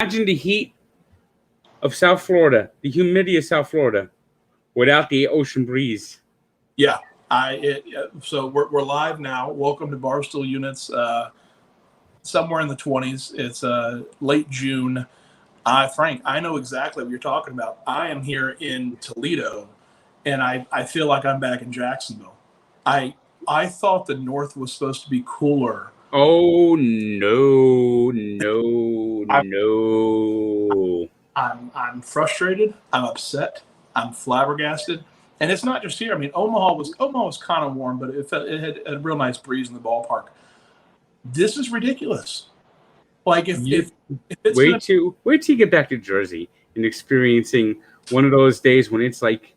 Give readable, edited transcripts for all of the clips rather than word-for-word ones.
Imagine the heat of South Florida, the humidity of South Florida, without the ocean breeze. Yeah. So we're live now. Welcome to Barstool Units. Somewhere in the 20s. It's late June. Frank, I know exactly what you're talking about. I am here in Toledo, and I feel like I'm back in Jacksonville. I thought the North was supposed to be cooler. Oh, no. I'm frustrated. I'm upset. I'm flabbergasted. And it's not just here. I mean, Omaha was kind of warm, but it had a real nice breeze in the ballpark. This is ridiculous. Like if it's wait till you get back to Jersey and experiencing one of those days when it's like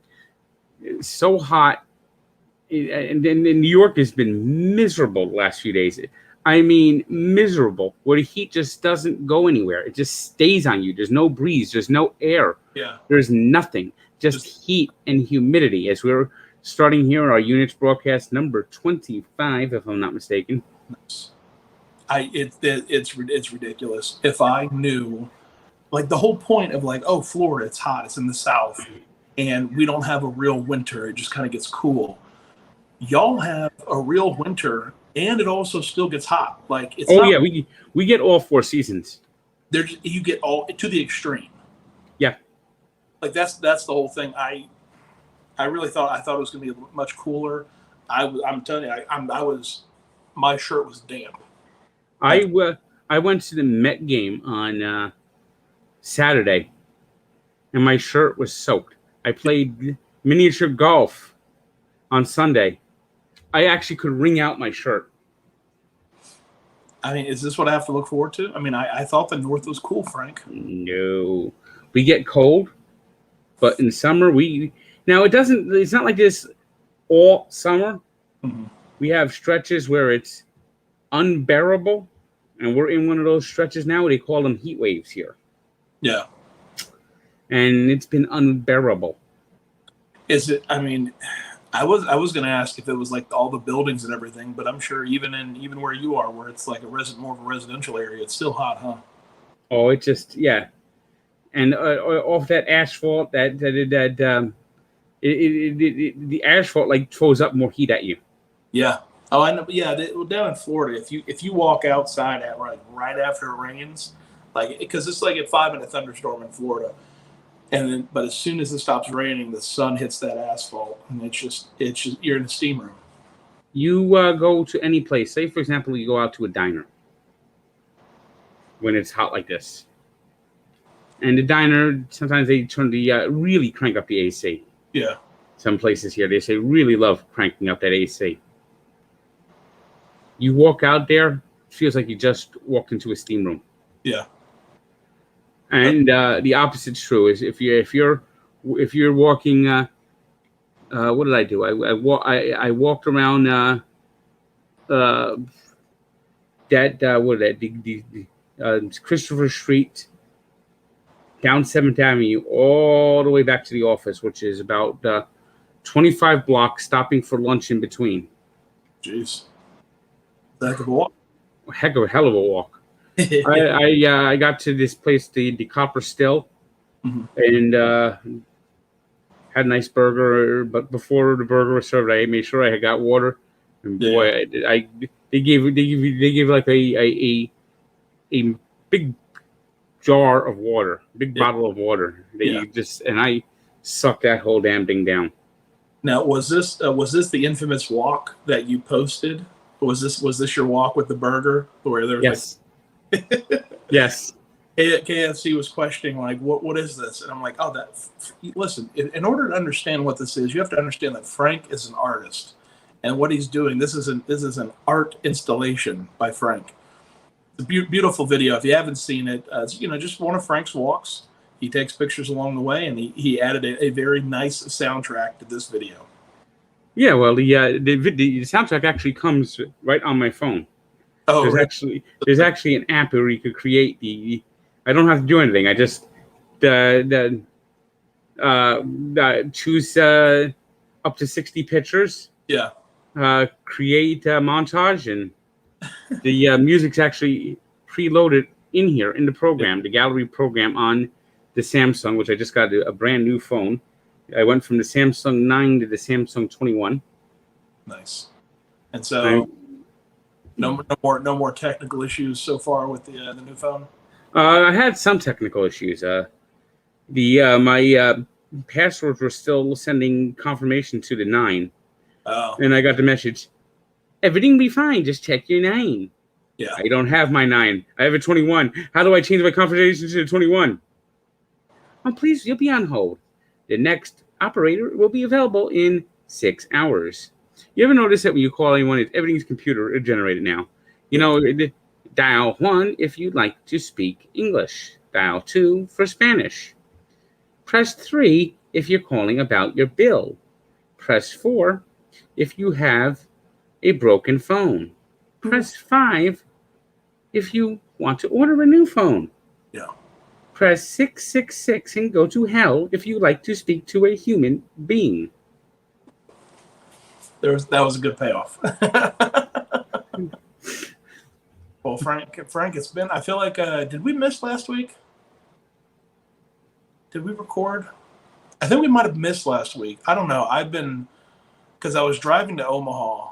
so hot, and then New York has been miserable the last few days. I mean, miserable, where the heat just doesn't go anywhere. It just stays on you. There's no breeze. There's no air. Yeah. There's nothing. Just heat and humidity. As we're starting here, our units broadcast number 25, if I'm not mistaken. It's ridiculous. If I knew, like, the whole point of like, oh, Florida, it's hot, it's in the South, and we don't have a real winter. It just kind of gets cool. Y'all have a real winter, and it also still gets hot. Like it's we get all four seasons. You get all to the extreme. Yeah, like that's the whole thing. I really thought it was going to be much cooler. I'm telling you, my shirt was damp. I went to the Met game on Saturday, and my shirt was soaked. I played miniature golf on Sunday. I actually could wring out my shirt. I mean, is this what I have to look forward to? I mean, I thought the North was cool, Frank. No. We get cold, but in summer it's not like this all summer. Mm-hmm. We have stretches where it's unbearable, and we're in one of those stretches now. They call them heat waves here. Yeah. And it's been unbearable. Is it? I mean, I was going to ask if it was like all the buildings and everything, but I'm sure even where you are, where it's like more of a residential area, it's still hot, huh? Oh, it just and off that asphalt, the asphalt like throws up more heat at you. Yeah. Oh, I know. Yeah, down in Florida, if you walk outside at right after it rains, like because it's like a 5-minute thunderstorm in Florida. But as soon as it stops raining, the sun hits that asphalt, and it's just you're in the steam room. You go to any place. Say, for example, you go out to a diner when it's hot like this, and the diner sometimes they really crank up the AC. Yeah. Some places here they really love cranking up that AC. You walk out there, it feels like you just walked into a steam room. Yeah. And the opposite's true. Is if you're walking, what did I do? I walked around Christopher Street, down 7th Avenue, all the way back to the office, which is about 25 blocks, stopping for lunch in between. Jeez, heck of a walk. Hell of a walk. I got to this place, the Copper Still, mm-hmm. and had a nice burger. But before the burger was served, I made sure I had got water. And boy, they gave like a big jar of water, big bottle of water. And I sucked that whole damn thing down. Now, was this the infamous walk that you posted? Was this your walk with the burger where there was yes. Yes. KFC was questioning like what is this? And I'm like, listen, in order to understand what this is, you have to understand that Frank is an artist, and what he's doing, this is an art installation by Frank. It's a beautiful video. If you haven't seen it, it's, just one of Frank's walks. He takes pictures along the way, and he added a very nice soundtrack to this video. Yeah, well, the soundtrack actually comes right on my phone. Oh, there's actually an app where you could create the. I don't have to do anything. I just choose up to 60 pictures. Yeah. Create a montage, and the music's actually preloaded in here in the program, the gallery program on the Samsung, which I just got a brand new phone. I went from the Samsung 9 to the Samsung 21. Nice. And so, no more technical issues so far with the new phone. I had some technical issues. My passwords were still sending confirmation to the 9, and I got the message, "Everything will be fine. Just check your 9." Yeah. I don't have my 9. I have a 21. How do I change my confirmation to the 21? Oh, please, you'll be on hold. The next operator will be available in 6 hours. You ever notice that when you call anyone, everything's computer generated now? You know, dial 1 if you'd like to speak English. Dial 2 for Spanish. Press 3 if you're calling about your bill. Press 4 if you have a broken phone. Press 5 if you want to order a new phone. Yeah. Press 666 and go to hell if you like to speak to a human being. That was a good payoff. Well, Frank, it's been. I feel like did we miss last week? Did we record? I think we might have missed last week. I don't know. I've been because I was driving to Omaha.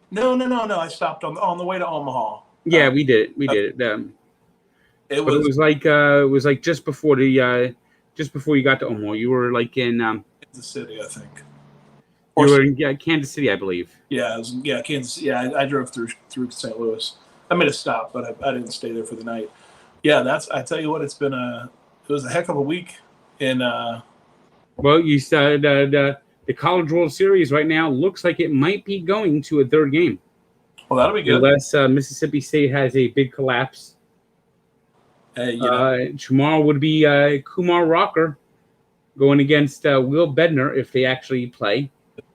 No. I stopped on the way to Omaha. Yeah, we did it. We did it. It was like just before you got to Omaha. You were like in Kansas City, I think. You were in Kansas City, I believe. Yeah, Kansas. Yeah, I drove through St. Louis. I made a stop, but I didn't stay there for the night. Yeah, I tell you what, it was a heck of a week. Well, you said the College World Series right now looks like it might be going to a third game. Well, that'll be good. Unless Mississippi State has a big collapse. Tomorrow would be Kumar Rocker going against Will Bednar if they actually play.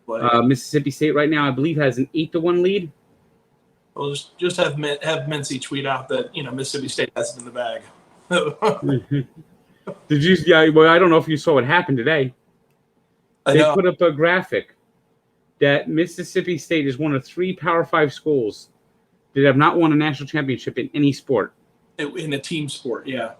Mississippi State right now, I believe, has an 8-1 lead. Well, just have Mincy tweet out that Mississippi State has it in the bag. Did you? Yeah. Well, I don't know if you saw what happened today. They put up a graphic that Mississippi State is one of 3 Power 5 schools that have not won a national championship in any sport. In a team sport, yeah.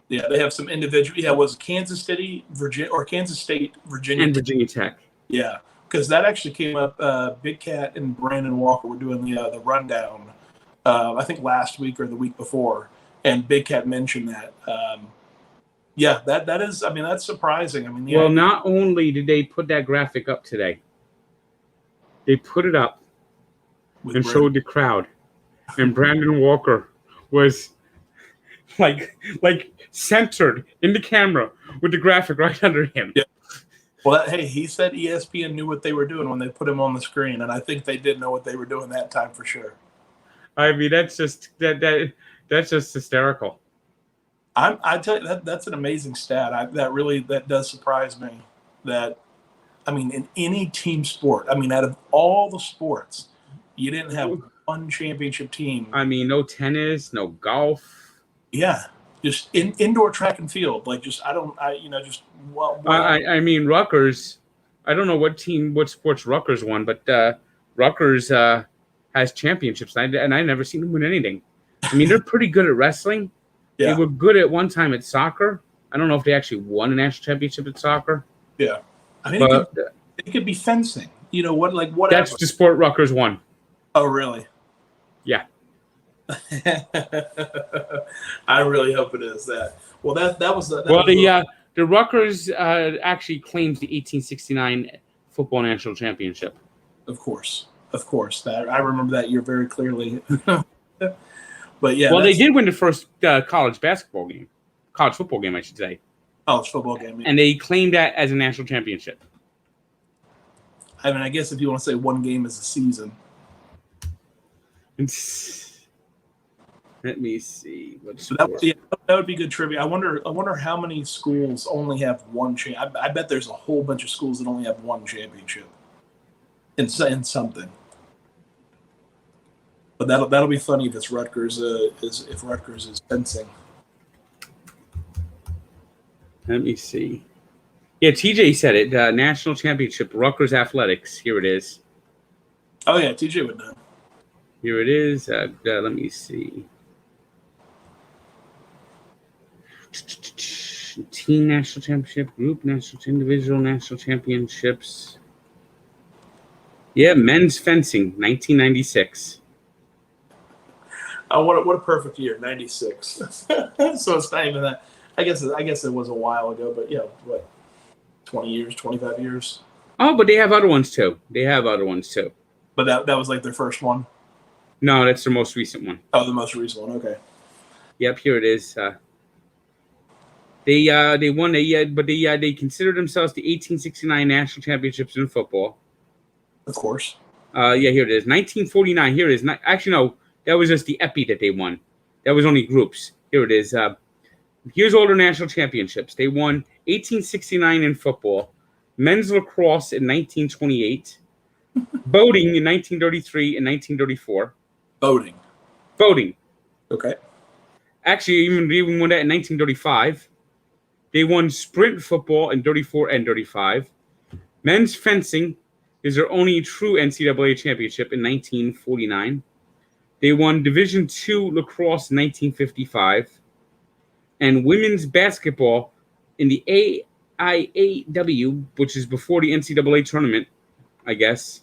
Yeah, they have some individual. Yeah, was Kansas State, Virginia, and Virginia Tech. Yeah, because that actually came up. Big Cat and Brandon Walker were doing the rundown. I think last week or the week before, and Big Cat mentioned that. Yeah, that is. I mean, that's surprising. I mean, well, not only did they put that graphic up today, they put it up and showed the crowd, and Brandon Walker was like centered in the camera with the graphic right under him. Yeah. Well, hey, he said ESPN knew what they were doing when they put him on the screen, and I think they did know what they were doing that time for sure. I mean, that's just that's just hysterical. I tell you that's an amazing stat. That does surprise me. That, I mean, in any team sport, I mean, out of all the sports, you didn't have one championship team. I mean, no tennis, no golf. Yeah, just indoor track and field. Like, I mean, Rutgers. I don't know what sports Rutgers won, but Rutgers has championships, and I never seen them win anything. I mean, they're pretty good at wrestling. Yeah. They were good at one time at soccer. I don't know if they actually won a national championship at soccer. Yeah, I mean, it could be fencing. You know what? Like what? That's the sport Rutgers won. Oh, really? Yeah. I really hope it is that. Well, that was the. The Rutgers actually claims the 1869 football national championship. Of course. That I remember that year very clearly. But yeah. Well, they did win the first college football game, I should say. College football game. Yeah. And they claimed that as a national championship. I mean, I guess if you want to say one game is a season. Let me see. That would be good trivia. I wonder how many schools only have one I bet there's a whole bunch of schools that only have one championship in something. But that'll be funny if it's Rutgers if Rutgers is fencing. Let me see. Yeah, TJ said it. National championship, Rutgers athletics. Here it is. Oh yeah, TJ would know. Here it is. Let me see. Team national championship, group national, individual national championships. Yeah, men's fencing, 1996. What a perfect year, 96. So it's not even that. I guess it was a while ago, but yeah, what, 20 years, 25 years. Oh, but they have other ones too. But that was like their first one. No, that's their most recent one. Oh, the most recent one. Okay. Yep, here it is. They won but they considered themselves the 1869 national championships in football. Of course. Yeah, here it is. 1949. Here it is. Actually, no, that was just the Epi that they won. That was only groups. Here it is. Here's all their national championships. They won 1869 in football, men's lacrosse in 1928, boating in 1933 and 1934. Boating. Okay. Actually, they even won that in 1935. They won sprint football in 34 and 35. Men's fencing is their only true NCAA championship in 1949. They won Division II lacrosse in 1955. And women's basketball in the AIAW, which is before the NCAA tournament, I guess.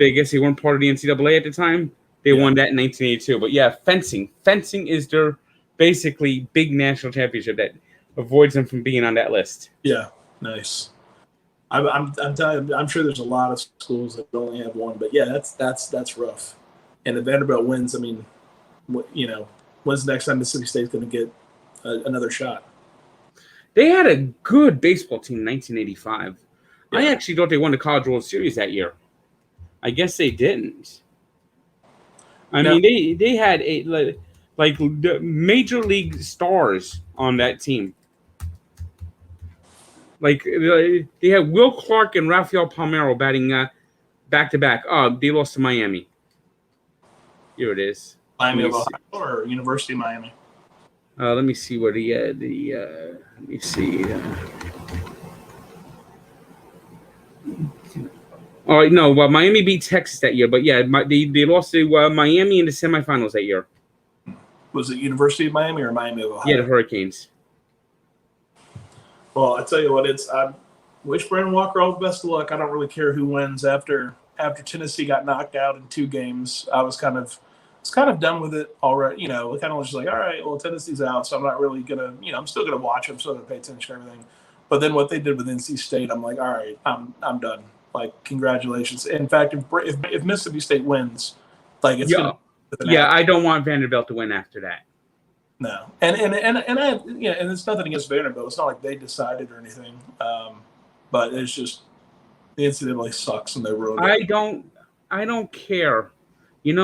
I guess they weren't part of the NCAA at the time. They won that in 1982. But yeah, fencing. Fencing is their basically big national championship that avoids them from being on that list. Yeah, nice. I'm telling you, I'm sure there's a lot of schools that only have one, but yeah, that's rough. And if Vanderbilt wins, I mean, when's the next time Mississippi State's going to get another shot? They had a good baseball team in 1985. Yeah. I actually thought they won the College World Series that year. I guess they didn't. I mean, they had like the major league stars on that team. Like they had Will Clark and Rafael Palmeiro batting back to back. They lost to Miami. Here it is. Miami of Ohio or University of Miami? Let me see where let me see. All right, no, well, Miami beat Texas that year, but yeah, they lost to Miami in the semifinals that year. Was it University of Miami or Miami of Ohio? Yeah, the Hurricanes. Well, I tell you what, I wish Brandon Walker all the best of luck. I don't really care who wins. After Tennessee got knocked out in 2 games, I was kind of done with it already. Kind of was just like, all right, well, Tennessee's out, so I'm not really gonna, I'm still gonna watch. I'm still gonna pay attention to everything. But then what they did with NC State, I'm like, all right, I'm done. Like, congratulations. In fact, if Mississippi State wins, like it's I don't want Vanderbilt to win after that. No, and it's nothing against Vanderbilt. It's not like they decided or anything. But it's just the NCAA sucks and they ruined it. I don't care. If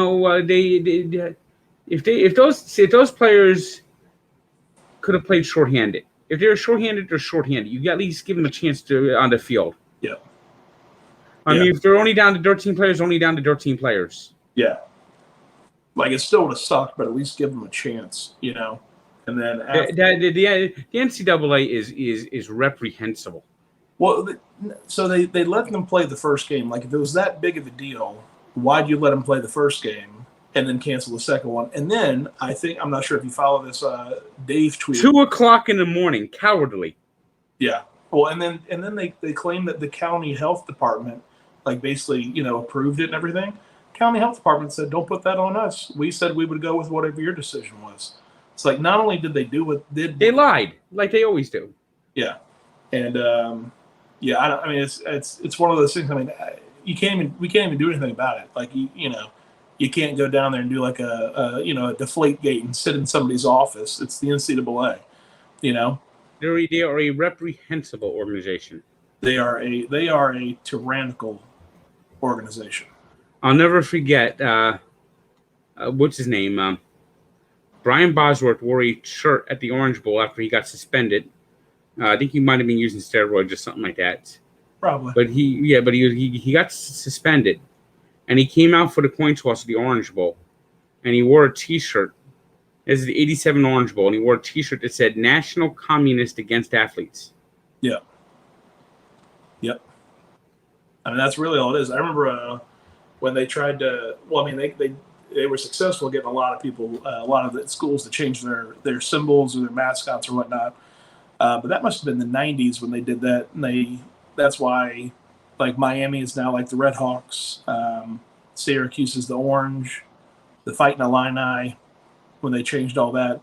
those players could have played shorthanded. If they're shorthanded, they're shorthanded. You at least give them a chance to on the field. Yeah. I mean, if they're only down to 13 players, only down to 13 players. Yeah. Like, it still would have sucked, but at least give them a chance, And then the NCAA is reprehensible. Well, so they let them play the first game. Like, if it was that big of a deal, why'd you let them play the first game and then cancel the second one? And then I'm not sure if you follow this. Dave tweeted 2:00 in the morning, cowardly. Yeah. Well, and then they claim that the county health department, like, basically, approved it and everything. County health department said, don't put that on us. We said we would go with whatever your decision was. It's like, not only did they do what they lied like they always do. Yeah. And I mean, it's one of those things. I mean, we can't even do anything about it. Like, you can't go down there and do like a deflate gate and sit in somebody's office. It's the NCAA, They are a reprehensible organization. They are a tyrannical organization. I'll never forget, what's his name? Brian Bosworth wore a shirt at the Orange Bowl after he got suspended. I think he might have been using steroids or something like that. Probably. But he got suspended, and he came out for the coin toss of the Orange Bowl, and he wore a T-shirt. This is the '87 Orange Bowl, and he wore a T-shirt that said "National Communist Against Athletes." Yeah. Yep. I mean, that's really all it is. I remember when they tried to. Well, I mean, they they were successful getting a lot of people, a lot of the schools to change their symbols or their mascots or whatnot. But that must have been the '90s when they did that, and that's why like Miami is now like the Red Hawks, Syracuse is the Orange, the Fighting Illini. When they changed all that,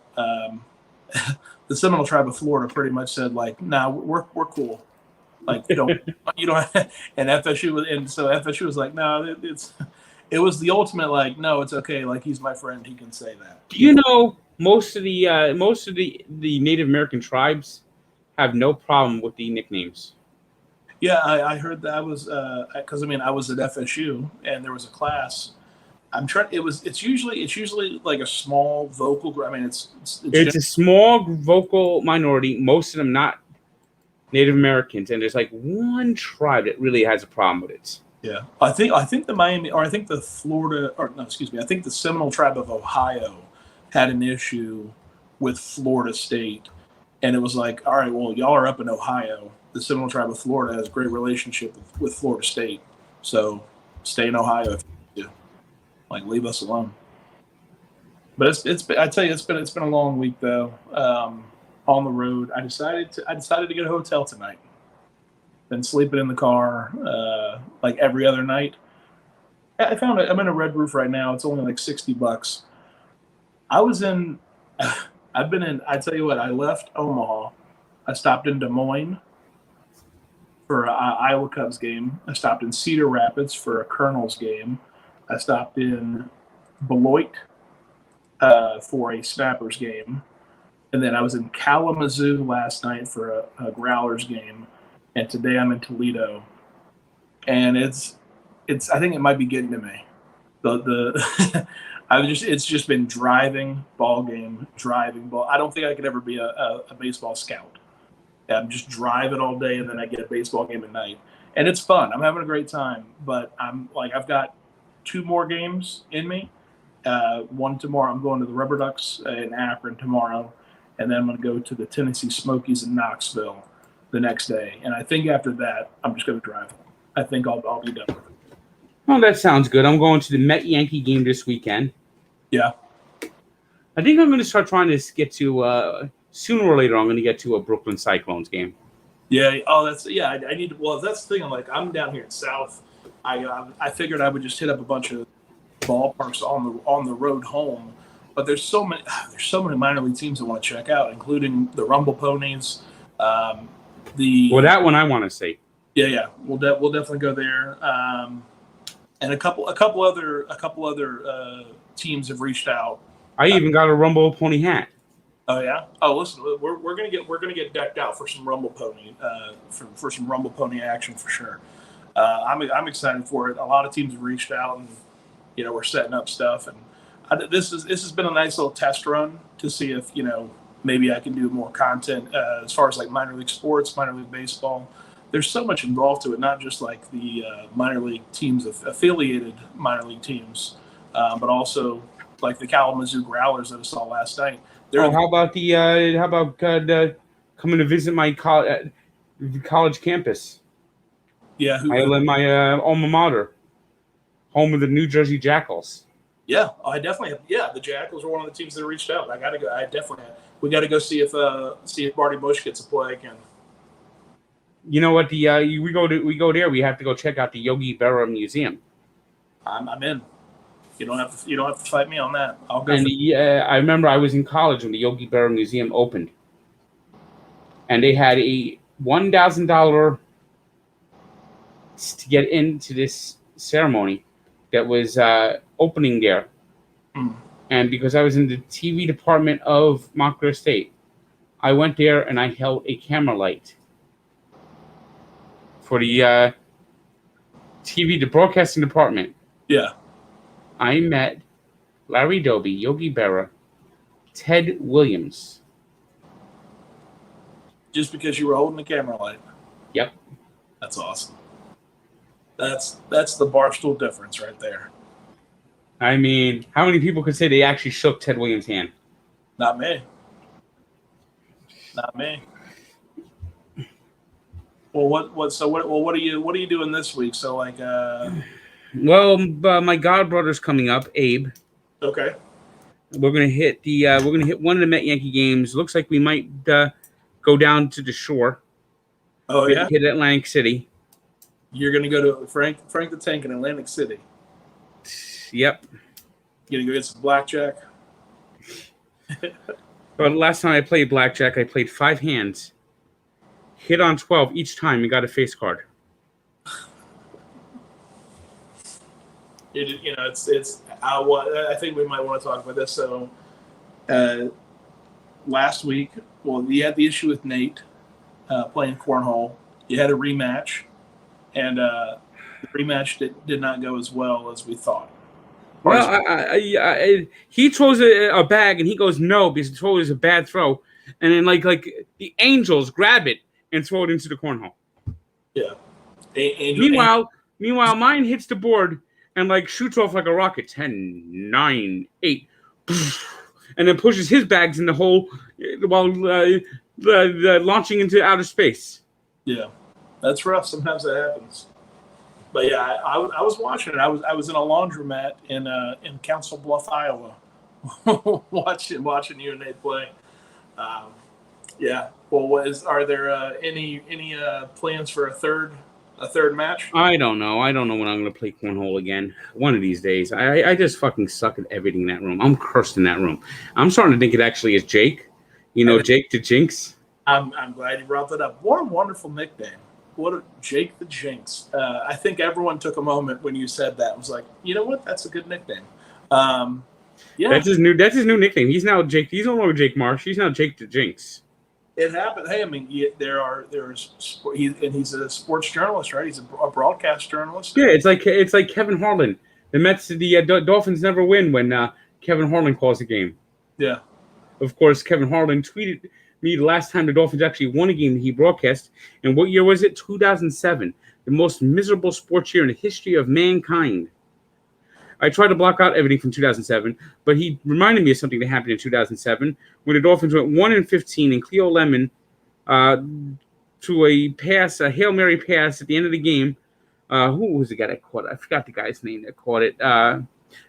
the Seminole Tribe of Florida pretty much said like, "Nah, we're cool." Like you don't, and FSU was like, "No, it was the ultimate like, no, it's okay. Like he's my friend, he can say that." You know, most of the Native American tribes have no problem with the nicknames. Yeah, I heard that. I was because I was at FSU and there was a class. I'm trying. It's usually like a small vocal group. I mean, it's a small vocal minority. Most of them not Native Americans, and there's like one tribe that really has a problem with it. Yeah, I think the Miami, or I think the Florida, or no, excuse me, I think the Seminole Tribe of Ohio had an issue with Florida State, and it was like, all right, well, y'all are up in Ohio. The Seminole Tribe of Florida has a great relationship with Florida State, so stay in Ohio if you do. Like, leave us alone. But I tell you, it's been a long week though. On the road, I decided to get a hotel tonight. Been sleeping in the car like every other night. I found it. I'm in a Red Roof right now. It's only like $60. I've been in. I tell you what. I left Omaha. I stopped in Des Moines for an Iowa Cubs game. I stopped in Cedar Rapids for a Colonels game. I stopped in Beloit for a Snappers game, and then I was in Kalamazoo last night for a Growlers game. And today I'm in Toledo, and it's I think it might be getting to me. It's just been driving ball. I don't think I could ever be a baseball scout. I'm just driving all day, and then I get a baseball game at night, and it's fun. I'm having a great time, but I've got 2 more games in me. One tomorrow. I'm going to the Rubber Ducks in Akron tomorrow, and then I'm going to go to the Tennessee Smokies in Knoxville the next day. And I think after that, I'm just going to drive home. I think I'll be done with it. Well, that sounds good. I'm going to the Met-Yankee game this weekend. Yeah. I think I'm going to start trying to get to, sooner or later, I'm going to get to a Brooklyn Cyclones game. Yeah. Oh, I need to, well, that's the thing. I'm down here in South. I figured I would just hit up a bunch of ballparks on the road home. But there's so many minor league teams I want to check out, including the Rumble Ponies, that one I want to see. Yeah, we'll definitely go there. And a couple other teams have reached out. I even got a Rumble Pony hat. Oh yeah. Oh, listen, we're gonna get decked out for some Rumble Pony for some Rumble Pony action for sure. I'm excited for it. A lot of teams have reached out, and we're setting up stuff. And this has been a nice little test run to see if maybe I can do more content as far as like minor league sports, minor league baseball. There's so much involved to it, not just like the minor league teams, affiliated minor league teams, but also like the Kalamazoo Growlers that I saw last night. How about coming to visit my college campus? Yeah, I live in my alma mater, home of the New Jersey Jackals. Yeah, I definitely have. Yeah, the Jackals were one of the teams that reached out. I got to go. We got to go see if Marty Bush gets a play again. You know what? We go there. We have to go check out the Yogi Berra Museum. I'm in. You don't have to fight me on that. I'll go. And I remember I was in college when the Yogi Berra Museum opened, and they had a $1,000 to get into this ceremony that was opening there. And because I was in the TV department of Montclair State, I went there and I held a camera light for the the broadcasting department. Yeah. I met Larry Doby, Yogi Berra, Ted Williams. Just because you were holding the camera light? Yep. That's awesome. That's the Barstool difference right there. I mean, how many people could say they actually shook Ted Williams' hand? Not me. Not me. Well, what are you doing this week? So like, well, my godbrother's coming up, Abe. Okay. We're gonna hit one of the Met Yankee games. Looks like we might go down to the shore. Oh yeah. Hit Atlantic City. You're gonna go to Frank the Tank in Atlantic City. Yep. You're gonna go get some blackjack. But last time I played blackjack, I played 5 hands, hit on 12 each time, and got a face card. It's. I think we might want to talk about this. So, last week, you had the issue with Nate playing cornhole. You had a rematch, and the rematch did not go as well as we thought. Well, he throws a bag and he goes no because the throw is a bad throw, and then like the Angels grab it and throw it into the cornhole. Yeah. Meanwhile, mine hits the board and like shoots off like a rocket. 10, 9, 8, and then pushes his bags in the hole while launching into outer space. Yeah, that's rough. Sometimes that happens. But yeah, I was watching it. I was in a laundromat in Council Bluff, Iowa, watching you and Nate play. Yeah. Well, are there any plans for a third match? I don't know when I'm going to play cornhole again. One of these days. I just fucking suck at everything in that room. I'm cursed in that room. I'm starting to think it actually is Jake. Jake the Jinx. I'm glad you brought that up. What a wonderful nickname. Jake the Jinx. I think everyone took a moment when you said that. Was like, you know what? That's a good nickname. Yeah. That's his new nickname. He's now Jake. He's no longer Jake Marsh. He's now Jake the Jinx. It happened. Hey, I mean, he's a sports journalist, right? He's a broadcast journalist. Yeah, it's like Kevin Harlan. The Dolphins never win when Kevin Harlan calls a game. Yeah. Of course, Kevin Harlan tweeted me the last time the Dolphins actually won a game that he broadcast. And what year was it? 2007. The most miserable sports year in the history of mankind. I tried to block out everything from 2007, but he reminded me of something that happened in 2007 when the Dolphins went 1-15 and Cleo Lemon to a Hail Mary pass at the end of the game. Who was the guy that caught it? I forgot the guy's name that caught it.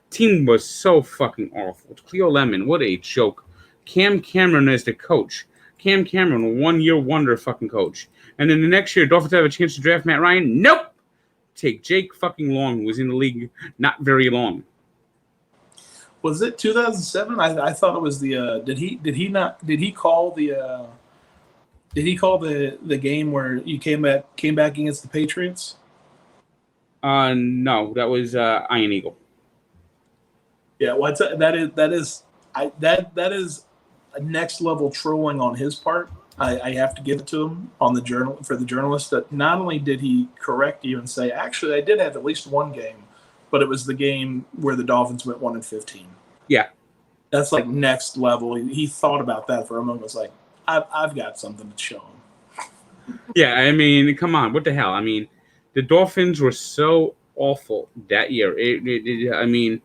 Team was so fucking awful. Cleo Lemon, what a joke. Cam Cameron as the coach. Cam Cameron, a 1-year wonder fucking coach. And then the next year, Dolphins have a chance to draft Matt Ryan. Nope. Take Jake fucking Long, who was in the league not very long. Was it 2007? I thought it was the. Did he call the game where you came back against the Patriots? No, that was Iron Eagle. Yeah, well, that is a next level trolling on his part. I have to give it to him on the journalist that not only did he correct you and say, actually, I did have at least one game, but it was the game where the Dolphins went 1-15. Yeah, that's like next level. He thought about that for a moment. Was like, I've got something to show him. Yeah, I mean, come on, what the hell? I mean, the Dolphins were so awful that year. Really, I mean,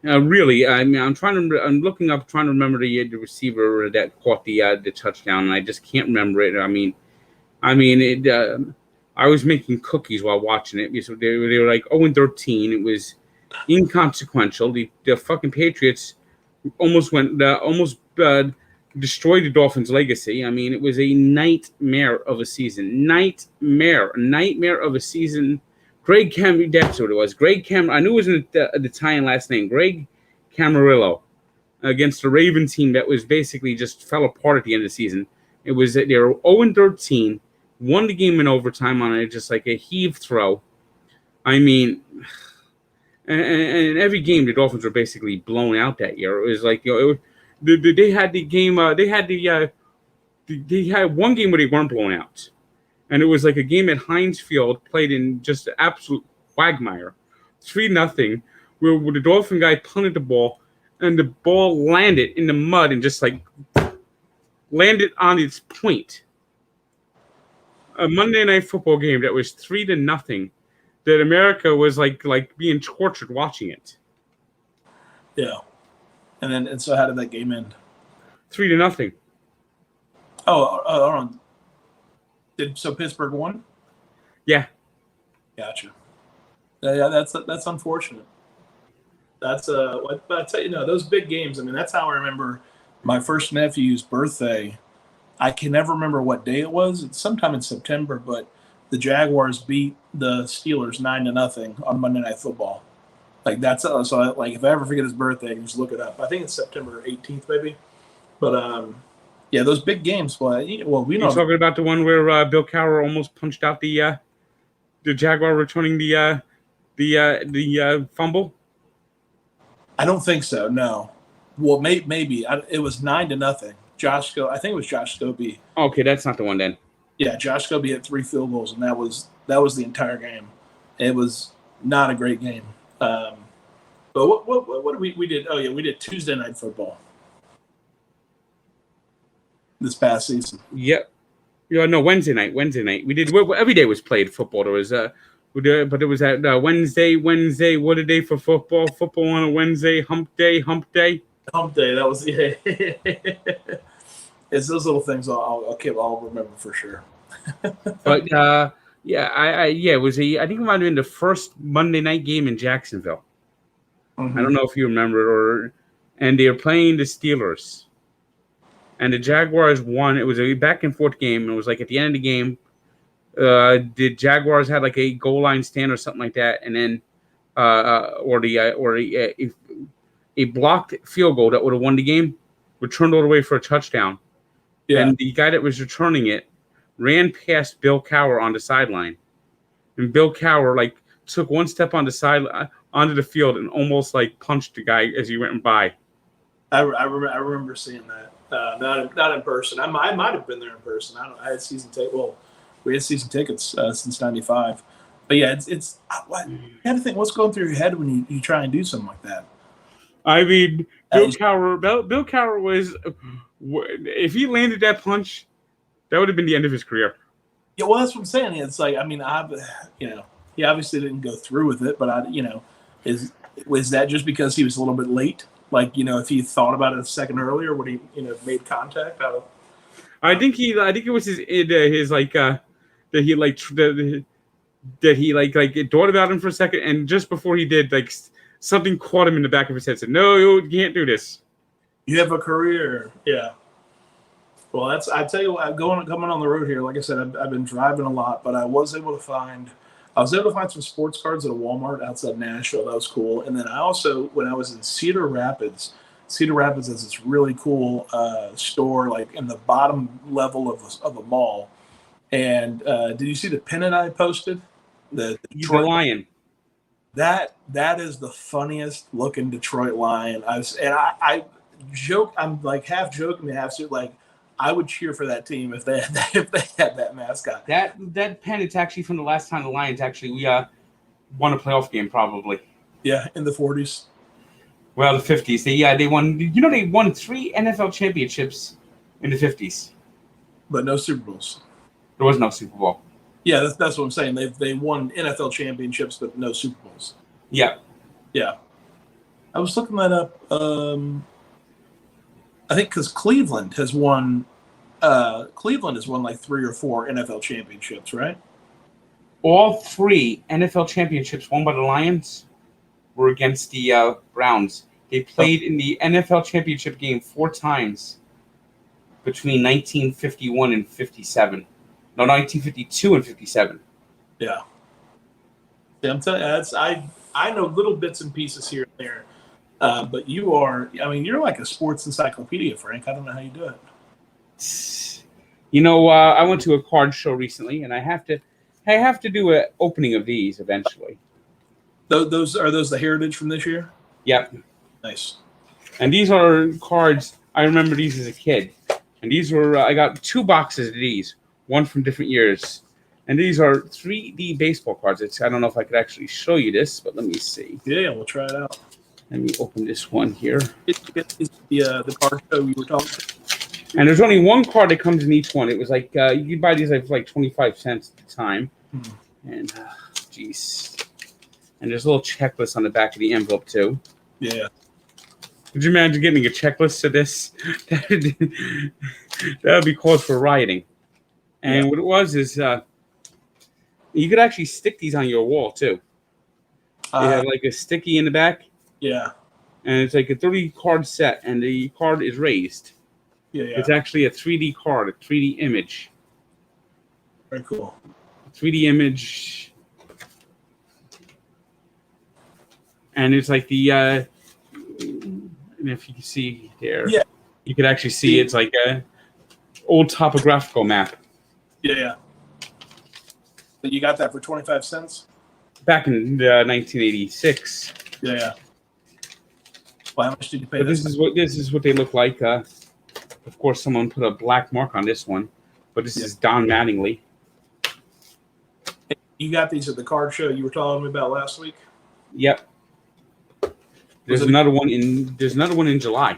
I'm looking up, trying to remember the receiver that caught the touchdown, and I just can't remember it. I was making cookies while watching it because they were like 0-13. It was inconsequential. The fucking Patriots almost destroyed the Dolphins' legacy. I mean, it was a nightmare of a season. Nightmare of a season. Greg Cameron, that's what it was. Greg Cameron, I knew it was an Italian last name. Greg Camarillo against a Raven team that was basically just fell apart at the end of the season. They were 0-13, won the game in overtime on it, just like a heave throw. I mean, and in every game the Dolphins were basically blown out that year. It was like they had the game. They had one game where they weren't blown out. And it was like a game at Heinz Field played in just absolute quagmire. 3-0, where the Dolphin guy punted the ball, and the ball landed in the mud and just like landed on its point. A Monday Night Football game that was 3-0, that America was like being tortured watching it. Yeah. And so how did that game end? 3-0. Oh, hold on. So Pittsburgh won? Yeah. Gotcha. Yeah, that's unfortunate. That's but I tell you, no, those big games. I mean, that's how I remember my first nephew's birthday. I can never remember what day it was. It's sometime in September, but the Jaguars beat the Steelers 9-0 on Monday Night Football. Like that's like if I ever forget his birthday, I can just look it up. I think it's September 18th, maybe. But yeah, those big games. Well, we know. You're talking about the one where Bill Cowher almost punched out the Jaguar returning the fumble. I don't think so. No. Well, maybe it was 9-0. I think it was Josh Scobie. Okay, that's not the one then. Yeah, Josh Scobie had 3 field goals, and that was the entire game. It was not a great game. But what did we did? Oh yeah, we did Tuesday Night Football this past season. Yep. Yeah, no, Wednesday night. We did every day was played football. There was but it was at Wednesday. What a day for football! Football on a Wednesday. Hump day. That was it's those little things I'll remember for sure. But it was I think it might have been the first Monday night game in Jacksonville. Mm-hmm. I don't know if you remember and they were playing the Steelers, and the Jaguars won. It was a back and forth game, and it was like at the end of the game, the Jaguars had like a goal line stand or something like that, and then a blocked field goal that would have won the game, returned all the way for a touchdown. Yeah. And the guy that was returning it ran past Bill Cowher on the sideline. And Bill Cowher took one step on the side onto the field and almost punched the guy as he went by. I remember seeing that. Not in person. I might have been there in person. I had season tickets. Well, we had season tickets since '95. But yeah, it's you have to think what's going through your head when you try and do something like that. I mean, Bill Cowher was, if he landed that punch, that would have been the end of his career. Yeah, well, that's what I'm saying. It's like, I mean, he obviously didn't go through with it, but was that just because he was a little bit late? If he thought about it a second earlier, would he, made contact? I think it was that he thought about him for a second, and just before he did, something caught him in the back of his head. Said, "No, you can't do this. You have a career." Yeah. Well, I tell you what, coming on the road here. Like I said, I've been driving a lot, but I was able to find some sports cards at a Walmart outside Nashville. That was cool. And then I also, when I was in Cedar Rapids has this really cool store, in the bottom level of a mall. And did you see the pennant I posted? The Detroit Lion. That is the funniest looking Detroit Lion. I joke. I'm half joking, half serious. I would cheer for that team if they had that mascot. That pennant's actually from the last time the Lions we won a playoff game, probably. Yeah, in the 40s. Well, the 50s. They won. They won 3 NFL championships in the 50s, but no Super Bowls. There was no Super Bowl. Yeah, that's what I'm saying. They won NFL championships, but no Super Bowls. Yeah. I was looking that up. I think because Cleveland has won 3 or 4 NFL championships, right? All 3 NFL championships won by the Lions were against the Browns. They played in the NFL championship game 4 times between 1951 and 57. No, 1952 and 57. Yeah. I'm telling you, I know little bits and pieces here and there. But you're like a sports encyclopedia, Frank. I don't know how you do it. I went to a card show recently, and I have to do an opening of these eventually. Those are the Heritage from this year? Yep. Nice. And these are cards. I remember these as a kid, and these were I got 2 boxes of these, one from different years, and these are 3D baseball cards. I don't know if I could actually show you this, but let me see. Yeah, we'll try it out. Let me open this one here. It's the card show you were talking about. And there's only 1 card that comes in each one. It was you could buy these for 25 cents at the time. And geez. And there's a little checklist on the back of the envelope too. Yeah. Could you imagine getting a checklist to this? That would be cause for rioting. And what it was is you could actually stick these on your wall too. They have a sticky in the back. Yeah. And it's like a 30 card set, and the card is raised. Yeah. Yeah. It's actually a 3D card, a 3D image. Very cool. 3D image. And it's like the, and if you can see there, Yeah. you could actually see it's like a old topographical map. Yeah. Yeah. You got that for 25 cents? Back in 1986. Yeah. Yeah. Well, how much did you pay? But this is what they look like. Of course, someone put a black mark on this one, but this is Don Mattingly. You got these at the card show you were telling me about last week? Yep. There's another one in July.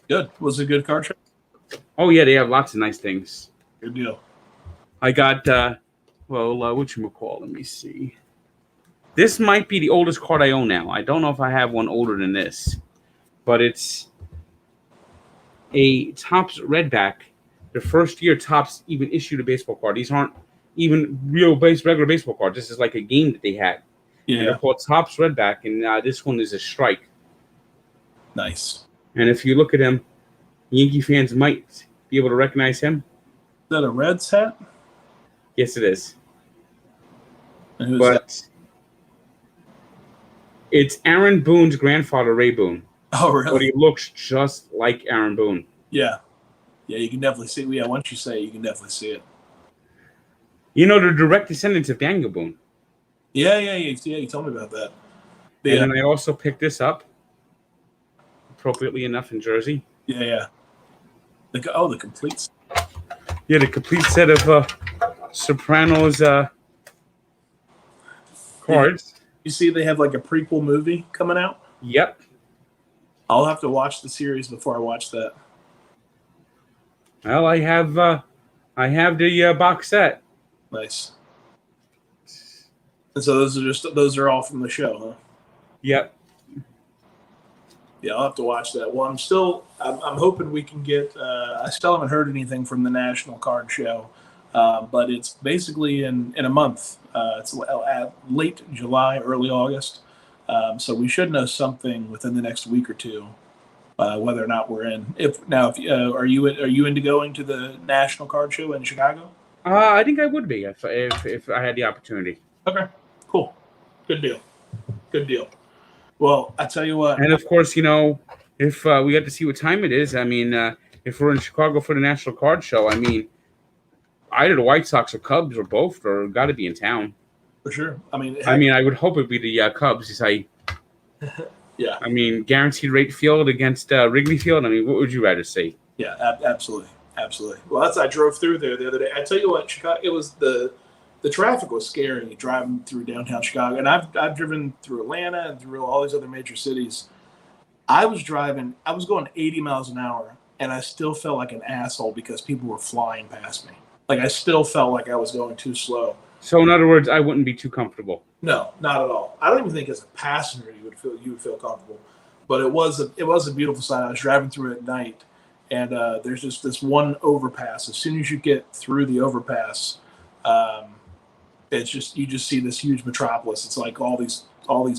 Good. Was it a good card show? Oh yeah, they have lots of nice things. Good deal. I got whatchamacall, let me see. This might be the oldest card I own now. I don't know if I have one older than this, but it's a Topps Redback. The first year Topps even issued a baseball card. These aren't even regular baseball cards. This is like a game that they had. Yeah. And they're called Topps Redback, and this one is a strike. Nice. And if you look at him, Yankee fans might be able to recognize him. Is that a Reds hat? Yes, it is. And who's but that? It's Aaron Boone's grandfather, Ray Boone. Oh, really? But he looks just like Aaron Boone. Yeah. Yeah, you can definitely see it. Yeah, once you say it, you can definitely see it. You know, they're direct descendants of Daniel Boone. Yeah, you told me about that. And then I also picked this up, appropriately enough, in Jersey. Yeah. The complete set. Yeah, the complete set of Sopranos cards. You see they have like a prequel movie coming out? Yep. I'll have to watch the series before I watch that. Well, I have the box set. Nice. And so those are all from the show, huh? Yep. Yeah, I'll have to watch that. Well, I'm hoping we can get. I still haven't heard anything from the National Card Show, but it's basically in a month. It's late July, early August. So we should know something within the next week or two, whether or not we're in. Are you into going to the National Card Show in Chicago? I think I would be if I had the opportunity. Okay, cool, good deal. Well, I tell you what, and of course, if we get to see what time it is, I mean, if we're in Chicago for the National Card Show, I mean, either the White Sox or Cubs or both are got to be in town. For sure. I mean, I would hope it'd be the Cubs. Yeah. I mean, guaranteed rate field against Wrigley Field. I mean, what would you rather see? Yeah, absolutely. Well, I drove through there the other day. I tell you what, Chicago. It was the traffic was scary driving through downtown Chicago, and I've driven through Atlanta and through all these other major cities. I was going 80 miles an hour, and I still felt like an asshole because people were flying past me. Like I still felt like I was going too slow. So in other words, I wouldn't be too comfortable. No, not at all. I don't even think as a passenger you would feel comfortable. But it was a beautiful sight. I was driving through it at night, and there's just this one overpass. As soon as you get through the overpass, it's just you just see this huge metropolis. It's like all these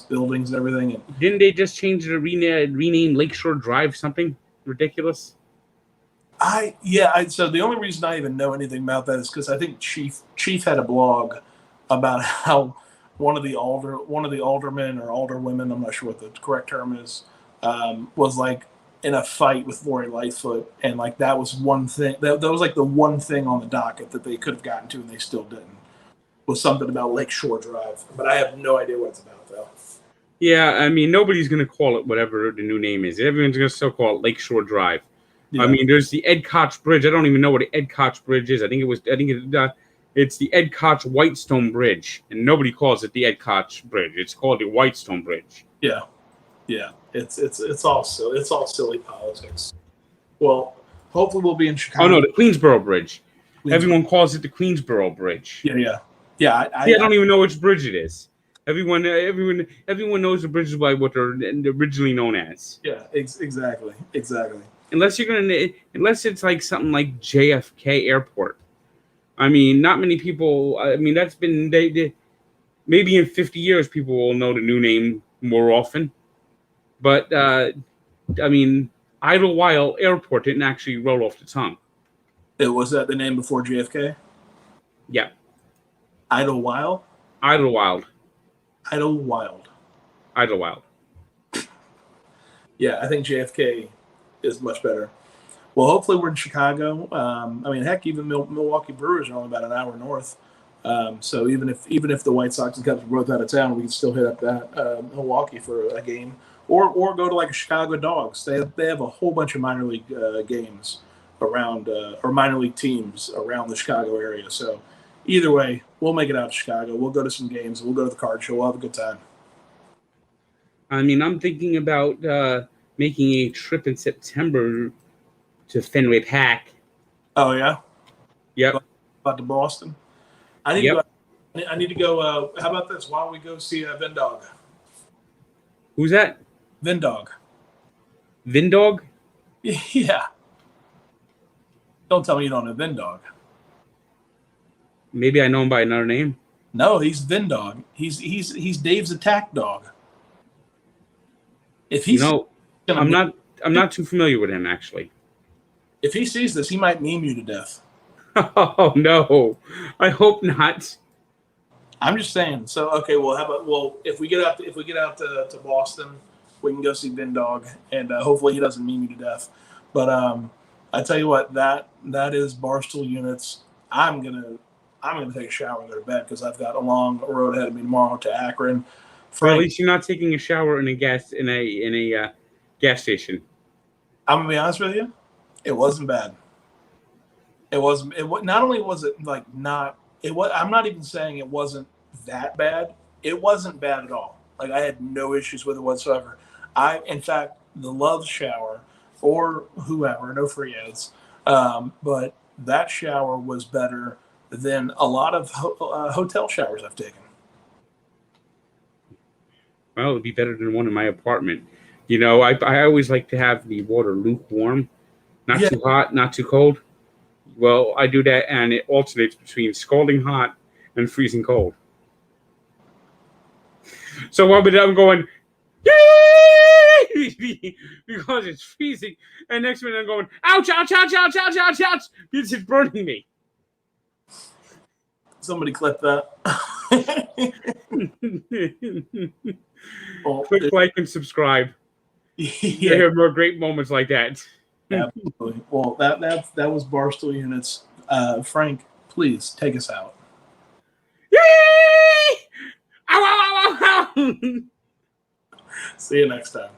buildings and everything. And didn't they just change the rename Lakeshore Drive something ridiculous? So the only reason I even know anything about that is because I think Chief had a blog about how one of the aldermen or alderwomen, I'm not sure what the correct term is, was like in a fight with Lori Lightfoot, and like that was one thing that was like the one thing on the docket that they could have gotten to and they still didn't. Was something about Lakeshore Drive, but I have no idea what it's about though. Yeah, I mean nobody's gonna call it whatever the new name is. Everyone's gonna still call it Lakeshore Drive. Yeah. I mean, there's the Ed Koch Bridge. I don't even know what the Ed Koch Bridge is. It's the Ed Koch Whitestone Bridge, and nobody calls it the Ed Koch Bridge. It's called the Whitestone Bridge. Yeah. It's all silly politics. Well, hopefully we'll be in Chicago. Oh no, the Queensboro Bridge. Everyone calls it the Queensboro Bridge. Yeah. I don't even know which bridge it is. Everyone knows the bridge by what they're originally known as. Yeah, exactly. Unless it's like something like JFK Airport. I mean, not many people. I mean, that's been maybe in 50 years people will know the new name more often. But I mean, Idlewild Airport didn't actually roll off the tongue. It was that the name before JFK? Yeah, Idlewild? Idlewild, Idlewild. Idlewild. Yeah, I think JFK is much better. Well, hopefully we're in Chicago. I mean, heck, even Milwaukee Brewers are only about an hour north. So even if the White Sox and Cubs were both out of town, we can still hit up that Milwaukee for a game, or go to like a Chicago Dogs. They have a whole bunch of minor league games around or minor league teams around the Chicago area. So either way, we'll make it out to Chicago. We'll go to some games. We'll go to the card show. We'll have a good time. I mean, I'm thinking about making a trip in September to Fenway Park. Oh yeah, Yep. about to Boston. I need Yep. to go. I need to go. How about this? Why don't we go see Vindog? Who's that? Vindog. Vindog? Yeah. Don't tell me you don't know Vindog. Maybe I know him by another name. No, he's Vindog. He's Dave's attack dog. If he's I'm not too familiar with him actually. If he sees this, he might meme you to death. Oh no, I hope not. I'm just saying. So okay, well, how about if we get out to Boston, we can go see Vindog, and hopefully he doesn't meme you to death. But I tell you what, that is Barstool Units. I'm gonna take a shower and go to bed because I've got a long road ahead of me tomorrow to Akron. Well, at least you're not taking a shower in a gas station. I'm gonna be honest with you, it wasn't bad. It wasn't. Not only was it like not. It was. I'm not even saying it wasn't that bad. It wasn't bad at all. Like I had no issues with it whatsoever. In fact, the Love shower or whoever, no free ads, but that shower was better than a lot of hotel showers I've taken. Well, it would be better than one in my apartment. I always like to have the water lukewarm, not too hot, not too cold. Well, I do that, and it alternates between scalding hot and freezing cold. So I'm going, yay! Because it's freezing, and next minute I'm going, ouch, ouch, ouch, ouch, ouch, ouch, ouch, because it's burning me. Somebody clip that. Click like and subscribe. Yeah. You hear more great moments like that. Absolutely. Well, that was Barstool Units. Frank, please take us out. Yay! Ow, ow, ow, ow, ow. See you next time.